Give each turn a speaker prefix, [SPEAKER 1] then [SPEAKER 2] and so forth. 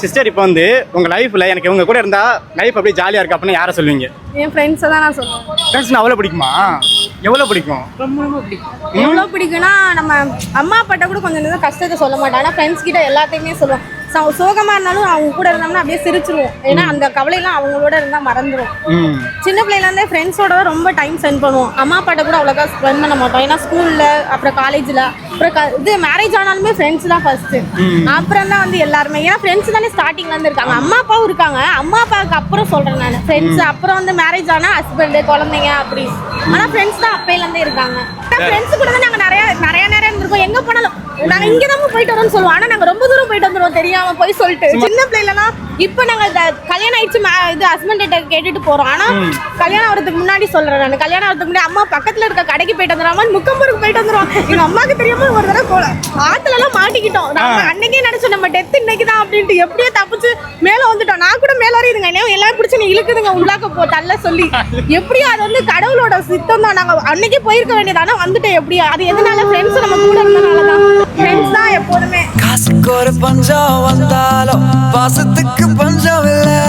[SPEAKER 1] Sister இப்போ வந்து உங்கள் லைஃப்பில் எனக்கு இவங்க கூட இருந்தால் லைஃப் அப்படியே ஜாலியாக இருக்கு அப்படின்னு யாரை சொல்லுவீங்க?
[SPEAKER 2] என் ஃப்ரெண்ட்ஸை தான் நான் சொல்லுவேன்.
[SPEAKER 1] ஃப்ரெண்ட்ஸ்னா அவ்வளோ பிடிக்குமா? எவ்வளோ பிடிக்கும்?
[SPEAKER 2] ரொம்ப ரொம்ப பிடிக்கும். எவ்வளோ பிடிக்கும்னா நம்ம அம்மா அப்பாட்ட கூட கொஞ்சம் நேரம் கஷ்டத்தை சொல்ல மாட்டோம். ஆனால் ஃப்ரெண்ட்ஸ் கிட்ட எல்லாத்தையுமே சொல்லுவோம். சோகமாக இருந்தாலும் அவங்க கூட இருந்தோம்னா அப்படியே சிரிச்சிருவோம். ஏன்னா அந்த கவலையெல்லாம் அவங்களோட இருந்தால் மறந்துடும். சின்ன பிள்ளைலேருந்தே ஃப்ரெண்ட்ஸோட தான் ரொம்ப டைம் ஸ்பெண்ட் பண்ணுவோம். அம்மா அப்பாட்ட கூட அவ்வளோக்கா ஸ்பெண்ட் பண்ண மாட்டோம். ஏன்னா ஸ்கூலில் அப்புறம் காலேஜில் அப்புறம் இது மேரேஜ் ஆனாலுமே ஃப்ரெண்ட்ஸ் தான் ஃபர்ஸ்ட்டு. அப்புறம் தான் வந்து எல்லாருமே. ஏன்னா ஃப்ரெண்ட்ஸ் தானே ஸ்டார்டிங்லேருந்து இருக்காங்க. அம்மா அப்பாவும் இருக்காங்க. அம்மா அப்பாவுக்கு அப்புறம் சொல்கிறேன் நான். ஃப்ரெண்ட்ஸ் அப்புறம் வந்து மேரேஜ் ஆனால் ஹஸ்பண்டு குழந்தைங்க அப்படி. ஆனால் ஃப்ரெண்ட்ஸ் தான் அப்பையிலேருந்தே இருக்காங்க. ஃப்ரெண்ட்ஸ் கூட தான் நாங்கள் நிறைய நேரம் இருந்திருக்கோம். எங்கே போனாலும் நாங்கள் இங்கே தான் போயிட்டு வரோம்னு சொல்லுவோம். ஆனால் நாங்கள் ரொம்ப தூரம் போயிட்டு வந்துடுவோம் தெரியாமல் போய் சொல்லிட்டு. சின்ன பிள்ளைலாம் இப்போ நாங்கள் கல்யாணம் ஆயிடுச்சு இது ஹஸ்பண்ட் கிட்ட கேட்டுட்டு போகிறோம். ஆனால் கல்யாணம் ஆகிறதுக்கு முன்னாடி சொல்கிறேன் நான். கல்யாணம் ஆகிறதுக்கு முன்னாடி அம்மா பக்கத்தில் இருக்க கடைக்கு போயிட்டு வந்துடுறாம முக்கம்பூருக்கு போயிட்டு வந்துடுவோம். எங்கள் அம்மாவுக்கு தெரியாம ஒரு தடவை ஆற்றுலலாம் மாட்டிக்கிட்டோம். நாங்கள் அன்னைக்கே நினச்சோம் நம்ம டெத் இன்னைக்கு தான் அப்படின்ட்டு. எப்படியோ தப்பிச்சு மேலே வந்துட்டோம். நான் கூட மேலே வரையுதுங்க எல்லாம் பிடிச்சி நீ இழுக்குதுங்க உள்ளாக்க தள்ள சொல்லி. எப்படியோ அது வந்து கடவுளோட சித்தம் தான். நாங்கள் அன்னைக்கே போயிருக்க வேண்டியது. ஆனால் வந்துட்டோம் எப்படியோ. அது எதனால ஃப்ரெண்ட்ஸ் நம்ம கூட இருந்தனால தான். ஃப்ரெண்ட்ஸ் தான் எப்போதுமே.
[SPEAKER 3] காசுக்கு ஒரு பஞ்சம் வந்தாலும் பாசத்துக்கு பஞ்சம் இல்லை.